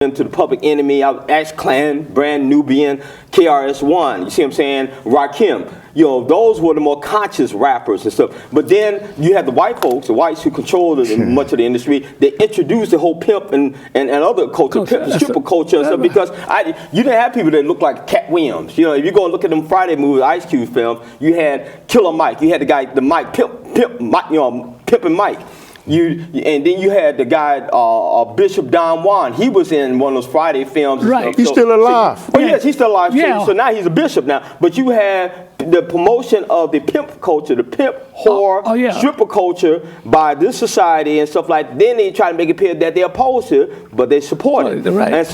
to the Public Enemy, Axe Clan, Brand Nubian, KRS-One, you see what I'm saying, Rakim. You know, those were the more conscious rappers and stuff. But then you had the white folks, the whites who controlled much of the industry. They introduced the whole pimp and other culture, pimp and stripper culture and stuff, because you didn't have people that looked like Cat Williams. You know, if you go and look at them Friday movies, Ice Cube films, you had Killer Mike, you had the guy, the Mike, Pimp Mike, you know, Pimp and Mike. And then you had the guy, Bishop Don Juan. He was in one of those Friday films. Right. He's still alive. Oh, yes, he's still alive. Yeah. So now he's a bishop now. But you had the promotion of the pimp culture, the pimp, whore, stripper culture by this society and stuff like that. Then they try to make it appear that they're opposed to it, but they support it. Right. And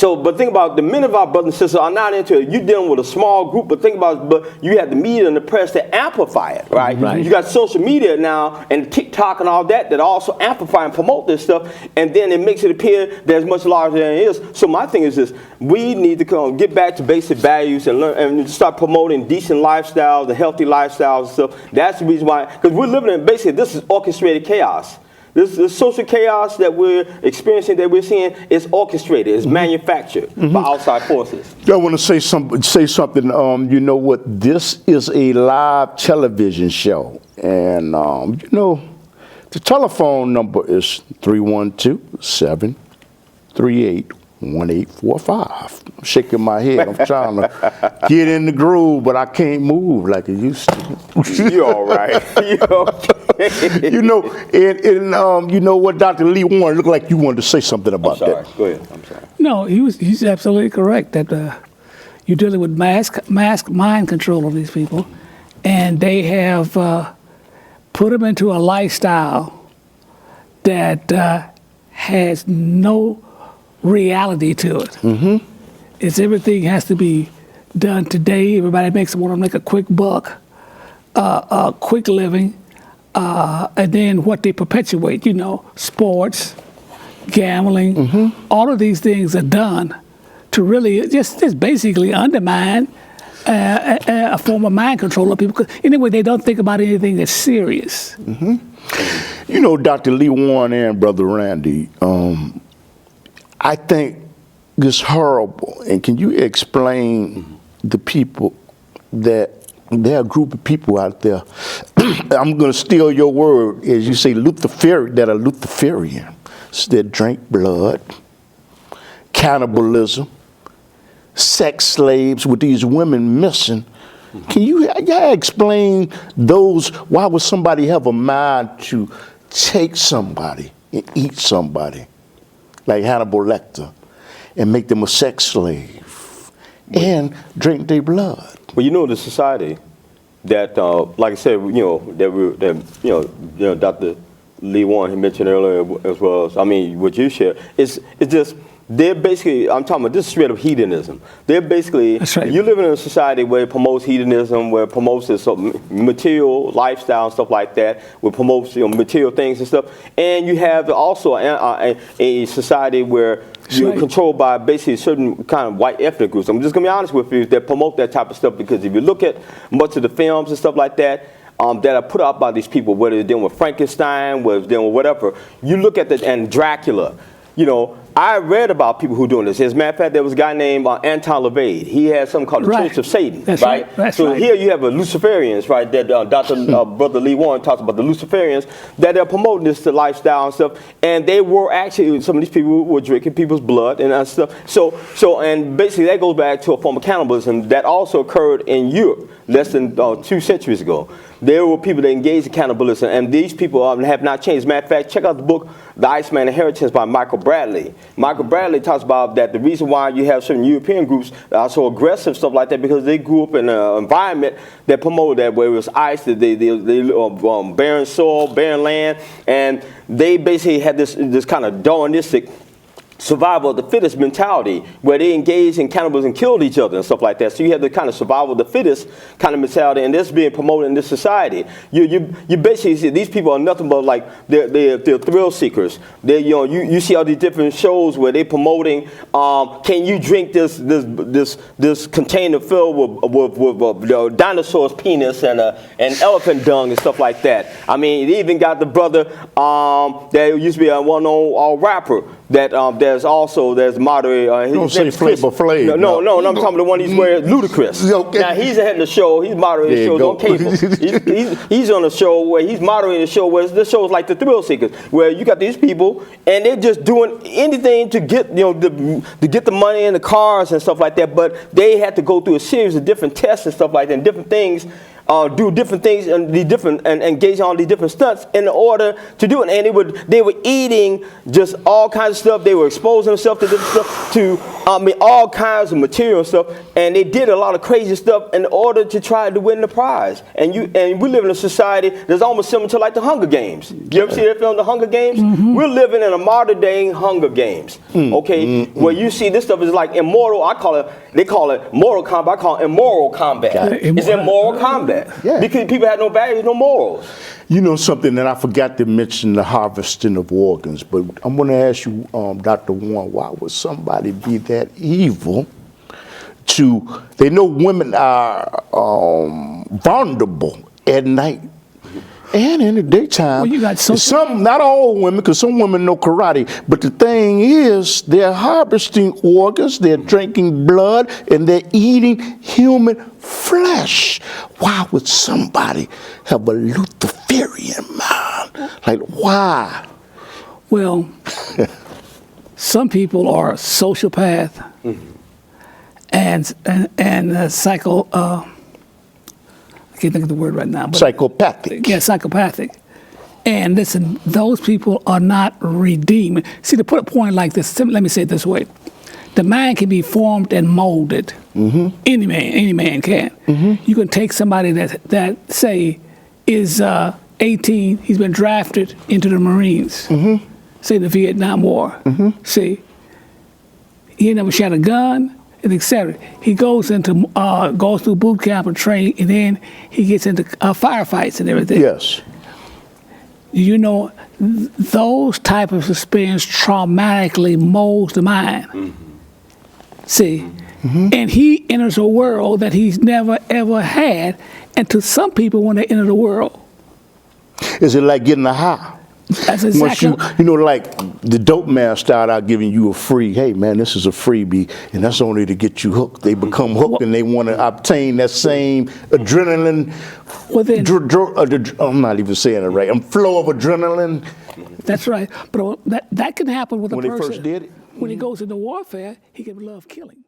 but think about the many of our brothers and sisters are not into it. You're dealing with a small group, but think about but you have the media and the press to amplify it, right? You got social media now and TikTok and all that also amplify and promote this stuff, and then it makes it appear that it's much larger than it is. So my thing is this: we need to get back to basic values and learn and start promoting decent lifestyles, the healthy lifestyles and stuff. That's the reason why, because we're living in basically this is orchestrated chaos. This social chaos that we're experiencing, that we're seeing, is orchestrated, it's manufactured by outside forces. I want to say something. You know what? This is a live television show, and you know, the telephone number is 312-738-1845. I'm shaking my head. I'm trying to get in the groove, but I can't move like I used to. You're all right. You're okay. You know, and you know what, Dr. Lee Warren, looked like you wanted to say something about that. Go ahead. I'm sorry. No, he's absolutely correct that you're dealing with mask mind control of these people, and they have put them into a lifestyle that has no reality to it. It's everything has to be done today. Everybody want to make a quick buck, a quick living. And then what they perpetuate, you know, sports, gambling, all of these things are done to really just basically undermine a form of mind control of people. Because anyway, they don't think about anything that's serious. You know, Dr. Lee Warren and Brother Randy, I think it's horrible. And can you explain the people that there are a group of people out there, I'm going to steal your word, as you say, that are Luciferian, that drink blood, cannibalism, sex slaves with these women missing. Can you explain those? Why would somebody have a mind to take somebody and eat somebody like Hannibal Lecter and make them a sex slave and drink their blood? Well, you know, the society that, like I said, Dr. Lee Warren had mentioned earlier, as well as, I mean, what you shared, it's just, they're basically, I'm talking about this straight up hedonism. They're basically, you're living in a society where it promotes hedonism, where it promotes this material lifestyle and stuff like that, where it promotes material things and stuff. And you have also a society where you're controlled by basically certain kind of white ethnic groups. I'm just going to be honest with you, that promote that type of stuff, because if you look at much of the films and stuff like that, that are put out by these people, whether they're dealing with Frankenstein, whether they're dealing with whatever, you look at and Dracula. You know, I read about people who are doing this. As a matter of fact, there was a guy named Anton LaVey. He had something called the Church of Satan, right? So here you have a Luciferians, right? That Brother Lee Warren talks about the Luciferians, that are promoting this lifestyle and stuff. And they were actually, some of these people were drinking people's blood and stuff. So, and basically that goes back to a form of cannibalism that also occurred in Europe less than 2 centuries ago. There were people that engaged in cannibalism, and these people have not changed. As a matter of fact, check out the book, The Iceman Inheritance by Michael Bradley. Michael Bradley talks about that the reason why you have certain European groups that are so aggressive, stuff like that, because they grew up in an environment that promoted that, where it was ice, they barren soil, barren land, and they basically had this kind of Darwinistic survival of the fittest mentality, where they engaged in cannibalism and killed each other and stuff like that. So you have the kind of survival of the fittest kind of mentality, and this being promoted in this society. You basically see these people are nothing but like they're thrill seekers. They you see all these different shows where they're promoting. Can you drink this container filled with dinosaur's penis and elephant dung and stuff like that? I mean, they even got the brother that used to be a well-known rapper. that there's moderate. Don't say Flavor Flav. No, I'm talking about the one he's wearing, Ludacris. Okay. Now he's ahead of the show. He's moderating shows on cable. he's on a show where he's moderating a show where the show's like the Thrill Seekers, where you got these people and they're just doing anything to get to get the money and the cars and stuff like that. But they had to go through a series of different tests and stuff like that, and different things. Do different things and engage in all these different stunts in order to do it. And they were eating just all kinds of stuff. They were exposing themselves to different stuff, to all kinds of material and stuff. And they did a lot of crazy stuff in order to try to win the prize. And we live in a society that's almost similar to like the Hunger Games. You ever see that film, The Hunger Games? Mm-hmm. We're living in a modern day Hunger Games. Okay, where you see this stuff is like immoral. They call it Mortal Kombat. I call it immoral combat. It's immoral combat. Yeah. Because people had no values, no morals. You know something that I forgot to mention, the harvesting of organs, but I'm going to ask you, Dr. Warren, why would somebody be that evil they know women are vulnerable at night and in the daytime. Well, you got not all women, because some women know karate, but the thing is, they're harvesting organs, they're drinking blood, and they're eating human flesh. Why would somebody have a Luciferian mind? Like, why? Well, some people are sociopath and psycho. I can't think of the word right now. But psychopathic. Yeah, psychopathic. And listen, those people are not redeemed. See, to put a point like this, let me say it this way. The mind can be formed and molded. Mm-hmm. Any man can. Mm-hmm. You can take somebody that say is 18, he's been drafted into the Marines, say the Vietnam War. Mm-hmm. See, he never shot a gun, and etc. He goes through boot camp and training, and then he gets into firefights and everything. Yes. You know, those type of experience traumatically molds the mind. Mm-hmm. See, and he enters a world that he's never ever had. And to some people, when they enter the world, is it like getting a high? That's exactly. You know, like the dope man start out giving you a free, hey man, this is a freebie, and that's only to get you hooked. They become hooked and they want to obtain that same adrenaline. Well, then, I'm not even saying it right. Flow of adrenaline. That's right. But that can happen with a person. When they first did it. When he goes into warfare, he can love killing.